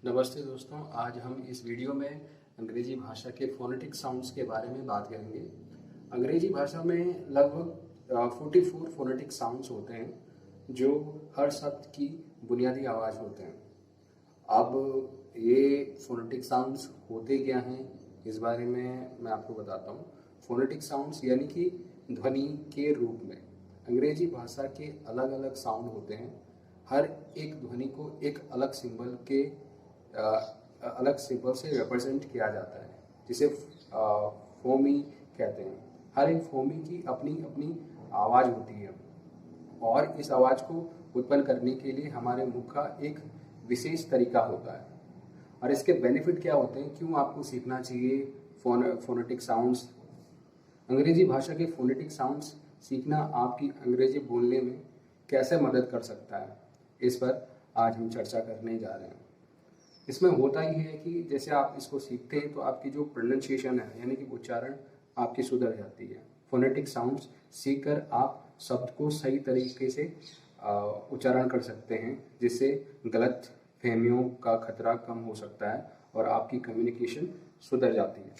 नमस्ते दोस्तों, आज हम इस वीडियो में अंग्रेजी भाषा के फोनेटिक साउंड्स के बारे में बात करेंगे। अंग्रेजी भाषा में लगभग 44 फोनेटिक साउंड्स होते हैं जो हर शब्द की बुनियादी आवाज़ होते हैं। अब ये फोनेटिक साउंड्स होते क्या हैं, इस बारे में मैं आपको बताता हूँ। फोनेटिक साउंड्स यानी कि ध्वनि के रूप में अंग्रेजी भाषा के अलग अलग साउंड होते हैं। हर एक ध्वनि को एक अलग सिंबल से रिप्रेजेंट किया जाता है, जिसे फोमी कहते हैं। हर एक फोमी की अपनी अपनी आवाज़ होती है और इस आवाज़ को उत्पन्न करने के लिए हमारे मुख का एक विशेष तरीका होता है। और इसके बेनिफिट क्या होते हैं, क्यों आपको सीखना चाहिए फोनेटिक साउंड्स। अंग्रेजी भाषा के फोनेटिक साउंड्स सीखना आपकी अंग्रेजी बोलने में कैसे मदद कर सकता है, इस पर आज हम चर्चा करने जा रहे हैं। इसमें होता ही है कि जैसे आप इसको सीखते हैं तो आपकी जो प्रोनाउंसिएशन है यानी कि उच्चारण आपकी सुधर जाती है। फोनेटिक साउंड्स सीखकर आप शब्द को सही तरीके से उच्चारण कर सकते हैं, जिससे गलत फहमियों का खतरा कम हो सकता है और आपकी कम्युनिकेशन सुधर जाती है।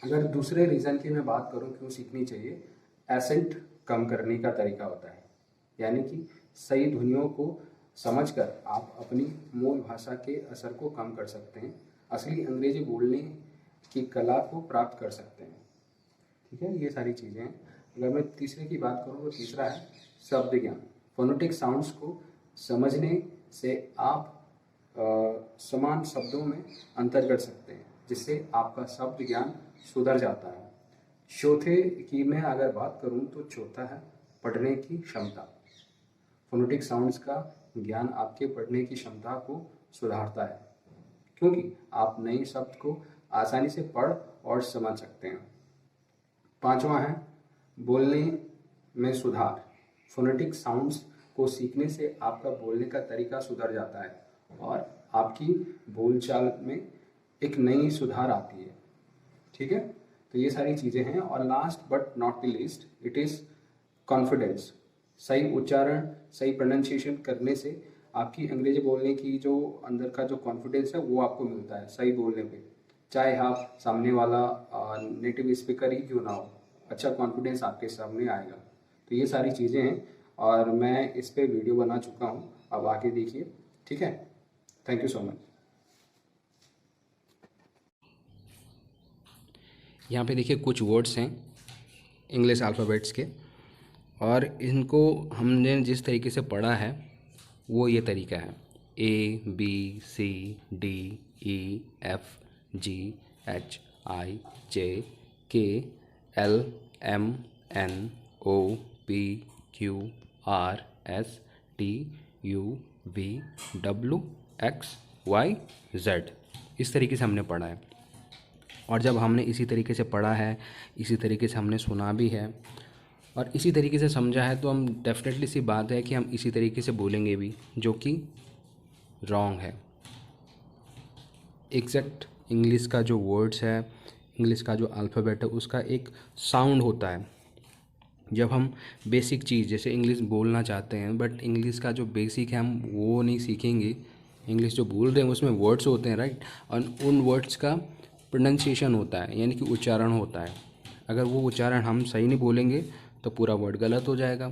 अगर दूसरे रीज़न की मैं बात करूं क्यों सीखनी चाहिए, एसेंट कम करने का तरीका होता है, यानी कि सही ध्वनियों को समझकर आप अपनी मूल भाषा के असर को कम कर सकते हैं, असली अंग्रेजी बोलने की कला को प्राप्त कर सकते हैं। ठीक है, ये सारी चीज़ें हैं। अगर मैं तीसरे की बात करूँ तो तीसरा है शब्द ज्ञान। फोनेटिक साउंड्स को समझने से आप समान शब्दों में अंतर कर सकते हैं, जिससे आपका शब्द ज्ञान सुधर जाता है। चौथे की मैं अगर बात करूं तो चौथा है पढ़ने की क्षमता। फोनेटिक साउंड्स का ज्ञान आपके पढ़ने की क्षमता को सुधारता है, क्योंकि आप नए शब्द को आसानी से पढ़ और समझ सकते हैं। पांचवा है बोलने में सुधार। फोनेटिक साउंड्स को सीखने से आपका बोलने का तरीका सुधर जाता है और आपकी बोलचाल में एक नई सुधार आती है। ठीक है, तो ये सारी चीज़ें हैं। और last but not the least, it is confidence. सही उच्चारण, सही प्रोनाउंसिएशन करने से आपकी अंग्रेजी बोलने की जो अंदर का जो कॉन्फिडेंस है वो आपको मिलता है सही बोलने पे। चाहे आप सामने वाला नेटिव स्पीकर ही क्यों ना हो, अच्छा कॉन्फिडेंस आपके सामने आएगा। तो ये सारी चीज़ें हैं और मैं इस पे वीडियो बना चुका हूँ, अब आगे देखिए। ठीक है, थैंक यू सो मच। यहाँ पे देखिए कुछ वर्ड्स हैं इंग्लिश अल्फ़ाबेट्स के, और इनको हमने जिस तरीके से पढ़ा है वो ये तरीका है: ABCDEFGHIJKLMNOPQRSTUVWXYZ। इस तरीके से हमने पढ़ा है। और जब हमने इसी तरीके से पढ़ा है, इसी तरीके से हमने सुना भी है और इसी तरीके से समझा है, तो हम डेफिनेटली सी बात है कि हम इसी तरीके से बोलेंगे भी, जो कि रॉन्ग है। एग्जैक्ट इंग्लिश का जो वर्ड्स है, इंग्लिश का जो अल्फ़ाबेट है, उसका एक साउंड होता है। जब हम बेसिक चीज़ जैसे इंग्लिश बोलना चाहते हैं, बट इंग्लिश का जो बेसिक है हम वो नहीं सीखेंगे। इंग्लिश जो बोल रहे हैं उसमें वर्ड्स होते हैं, राइट, और उन वर्ड्स का प्रोनाउंसिएशन होता है, यानी कि उच्चारण होता है। अगर वो उच्चारण हम सही नहीं बोलेंगे तो पूरा वर्ड गलत हो जाएगा।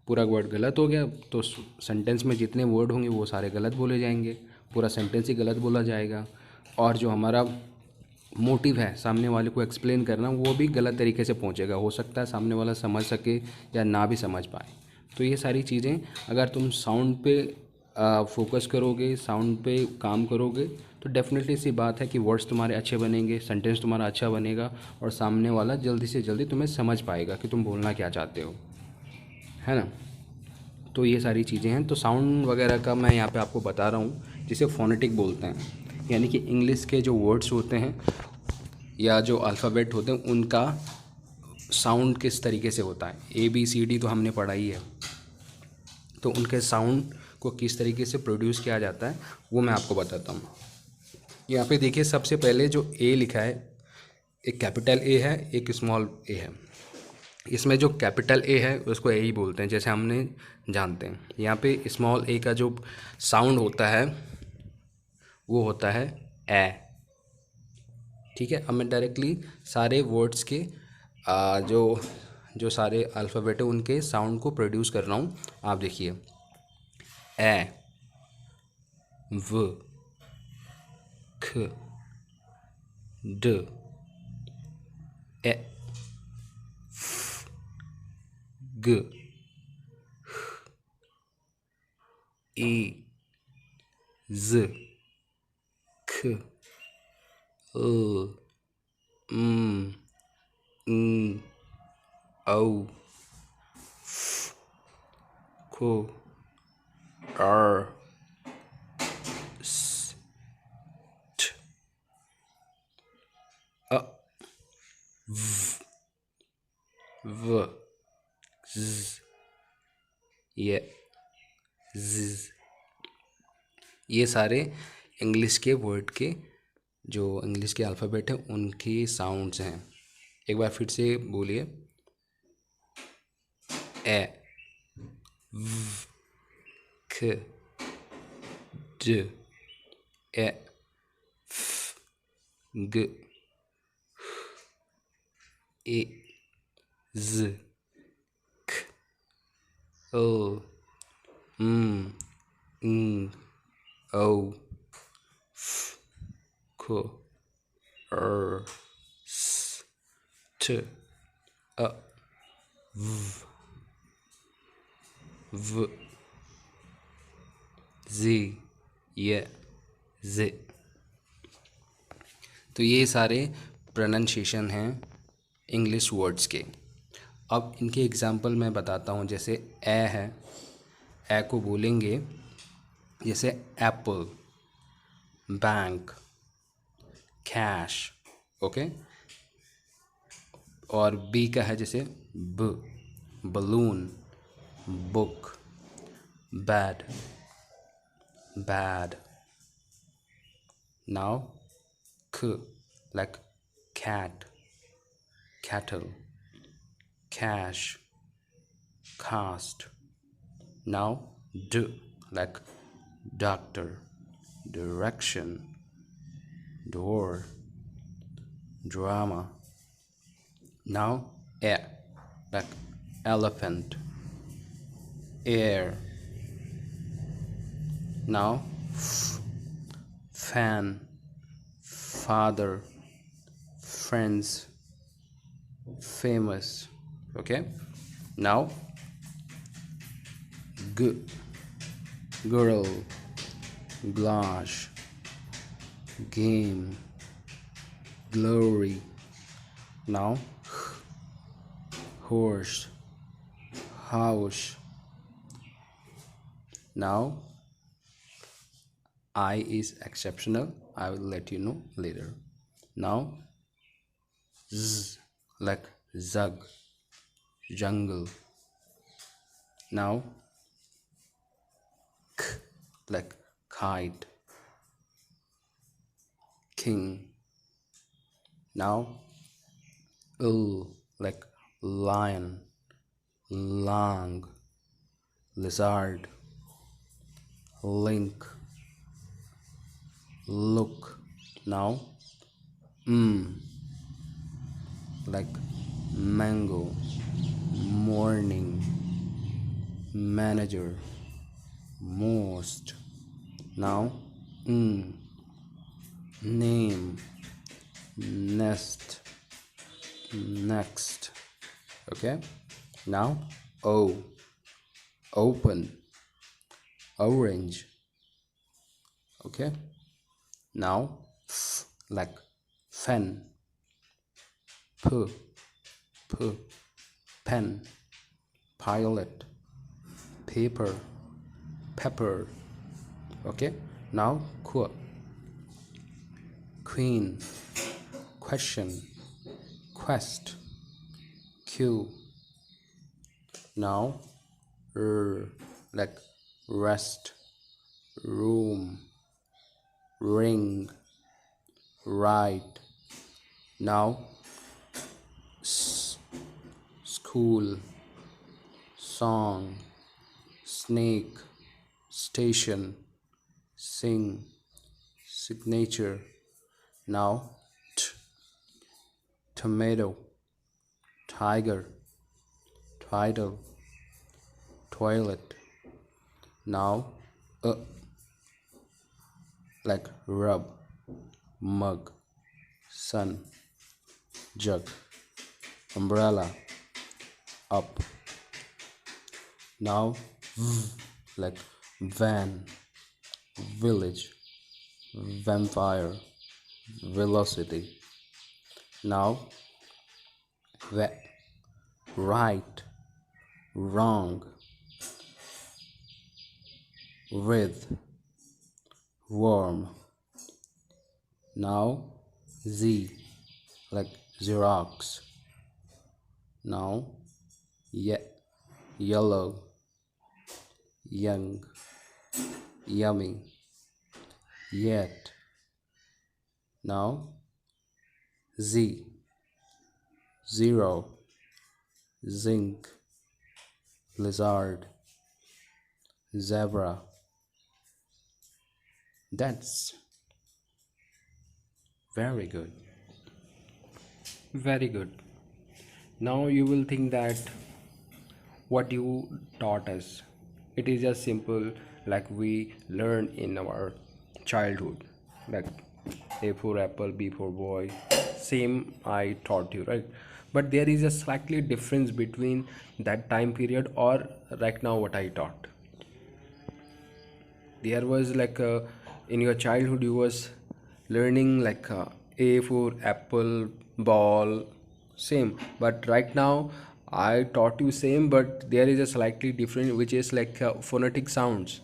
पूरा वर्ड गलत हो गया तो सेंटेंस में जितने वर्ड होंगे वो सारे गलत बोले जाएंगे, पूरा सेंटेंस ही गलत बोला जाएगा। और जो हमारा मोटिव है सामने वाले को एक्सप्लेन करना, वो भी गलत तरीके से पहुंचेगा। हो सकता है सामने वाला समझ सके या ना भी समझ पाए। तो ये सारी चीज़ें अगर तुम साउंड पे फोकस करोगे, साउंड पे काम करोगे, तो डेफिनेटली सी बात है कि वर्ड्स तुम्हारे अच्छे बनेंगे, सेंटेंस तुम्हारा अच्छा बनेगा और सामने वाला जल्दी से जल्दी तुम्हें समझ पाएगा कि तुम बोलना क्या चाहते हो, है ना। तो ये सारी चीज़ें हैं। तो साउंड वगैरह का मैं यहाँ पे आपको बता रहा हूँ, जिसे फोनेटिक बोलते हैं, यानी कि इंग्लिश के जो वर्ड्स होते हैं या जो अल्फ़ाबेट होते हैं उनका साउंड किस तरीके से होता है। ABCD तो हमने पढ़ा ही है, तो उनके साउंड को किस तरीके से प्रोड्यूस किया जाता है वो मैं आपको बताता हूँ। यहाँ पे देखिए, सबसे पहले जो A लिखा है, एक कैपिटल A है, एक स्मॉल a है। इसमें जो कैपिटल A है उसको A ही बोलते हैं, जैसे हमने जानते हैं। यहाँ पे स्मॉल a का जो साउंड होता है वो होता है ए। ठीक है, अब मैं डायरेक्टली सारे वर्ड्स के जो जो सारे अल्फ़ाबेट है उनके साउंड को प्रोड्यूस कर रहा हूँ। आप देखिए, ए, व, ख, ड, ए, ग, ई, ज, ख, ल, m, n, o, q, r, s, t, a, v, z, y, z। ये सारे इंग्लिश के वर्ड के, जो इंग्लिश के अल्फ़ाबेट हैं उनके साउंड्स हैं। एक बार फिर से बोलिए, ए, ख, ज, ए, ग, ए, z, k, l, m, n, o, f, q, r, s, t, a, v, z, y, z। तो ये सारे प्रोनाउंसिएशन हैं इंग्लिश वर्ड्स के। अब इनके एग्जांपल मैं बताता हूँ। जैसे ए है, ए को बोलेंगे जैसे एप्पल, बैंक, कैश, ओके। और बी का है जैसे ब, balloon, book, bad, bad. Now ख, like cat, cattle, cash, cast. Now d, like doctor, direction, door, drama. Now a, like elephant, air. Now fan, father, friends, famous. Okay, now g, girl, glass, game, glory. Now horse, house. Now I is exceptional, I will let you know later. Now z, like zug, jungle. Now k, like kite, king. Now l, like lion, long, lizard, link, look. Now like mango, morning, manager, most. Now name, nest, next. Okay, now o, open, orange. Okay, now f, like fan, p, pen, pilot, paper, pepper. Okay, now qu, queen, question, quest, q. Now r, like rest, room, ring, right. Now school, song, snake, station, sing, signature. Now tomato, tiger, title, toilet. Now like rub, mug, sun, jug, umbrella, up. Now like van, village, vampire, velocity. Now right, wrong, with, worm. Now Z like Xerox. Now yellow, young, yummy, yet. Now Z, zero, zinc, lizard, zebra. That's very good. Very good. Now you will think that what you taught us, it is just simple like we learn in our childhood, like A for apple, B for boy, same I taught you, right? But there is a slightly difference between that time period or right now what I taught. There was like in your childhood you was learning like A for apple, ball, same. But right now I taught you same, but there is a slightly different, which is like phonetic sounds.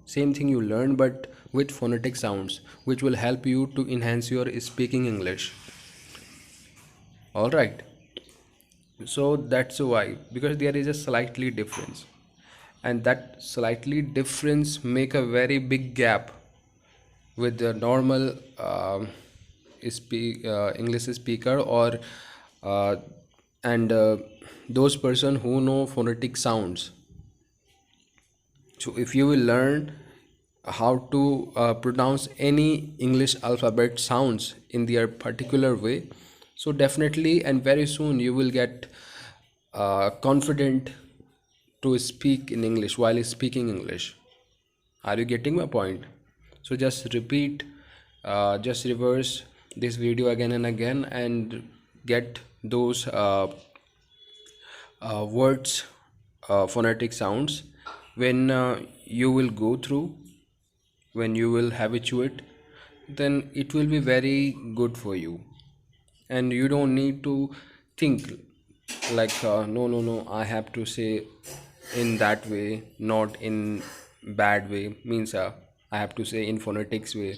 Same thing you learn, but with phonetic sounds, which will help you to enhance your speaking English. All right. So that's why, because there is a slightly difference, and that slightly difference make a very big gap with the normal English speaker or uh, and those person who know phonetic sounds. So if you will learn how to pronounce any English alphabet sounds in their particular way, so definitely and very soon you will get confident to speak in English while speaking English. Are you getting my point? So just repeat, just reverse this video again and again and get those words, phonetic sounds. When you will go through, when you will habituate, then it will be very good for you. And you don't need to think like no, I have to say in that way, not in bad way, means I have to say in phonetics way.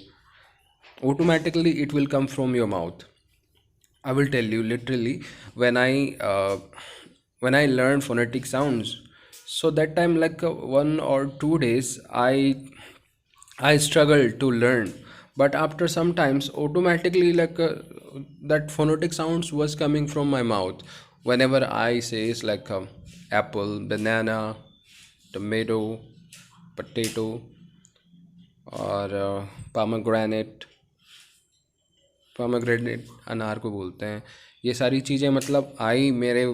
Automatically it will come from your mouth. I will tell you literally, when I learned phonetic sounds, so that time like 1 or 2 days I struggled to learn, but after some times automatically like that phonetic sounds was coming from my mouth. Whenever I says like apple, banana, tomato, potato, or pomegranate, pomegranate अनार को बोलते हैं, ये सारी चीज़ें मतलब आई मेरे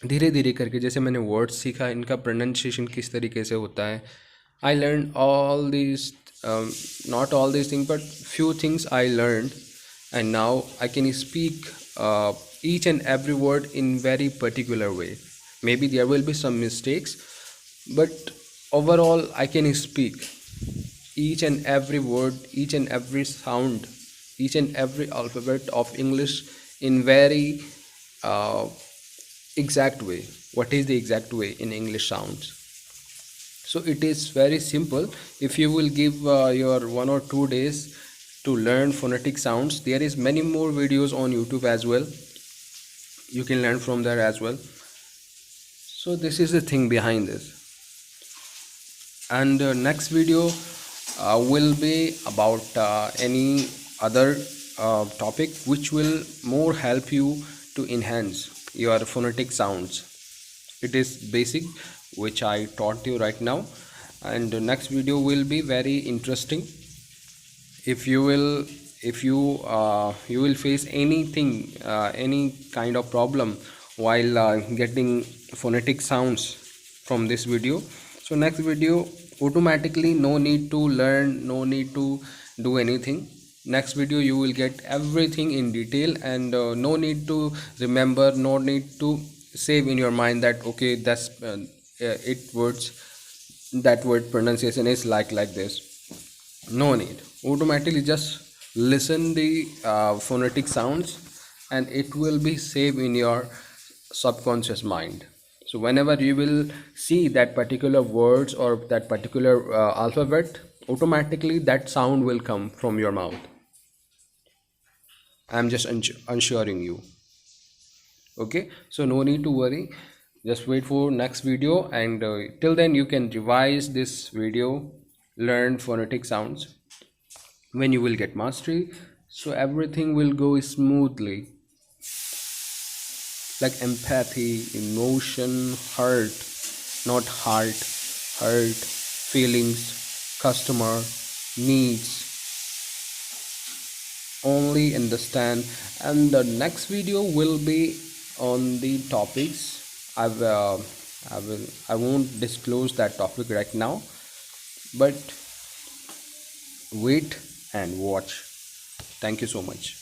धीरे धीरे करके, जैसे मैंने वर्ड्स सीखा इनका प्रोनाउंसिएशन किस तरीके से होता है. I learn all this, not all this thing but few things I learn, and now I can speak each and every word in very particular way. Maybe there will be some mistakes, but overall I can speak each and every word, each and every sound, each and every alphabet of English in very exact way. What is the exact way in English sounds? So it is very simple. If you will give your 1 or 2 days to learn phonetic sounds, there is many more videos on YouTube as well. You can learn from there as well. So this is the thing behind this. And next video will be about any other topic which will more help you to enhance your phonetic sounds. It is basic which I taught you right now, and the next video will be very interesting. if you will, if you you will face anything, any kind of problem while getting phonetic sounds from this video, so next video automatically, no need to learn, no need to do anything. Next video you will get everything in detail, and no need to remember, no need to save in your mind that okay, that's it words, that word pronunciation is like this. No need, automatically just listen the phonetic sounds, and it will be saved in your subconscious mind. So whenever you will see that particular words or that particular alphabet, automatically that sound will come from your mouth. I'm just assuring you. Okay, so no need to worry, just wait for next video, and till then you can revise this video, learn phonetic sounds. When you will get mastery, so everything will go smoothly, like empathy, emotion, heart, not heart, heart, feelings, customer, needs, only understand. And the next video will be on the topics. I won't disclose that topic right now, but wait and watch. Thank you so much.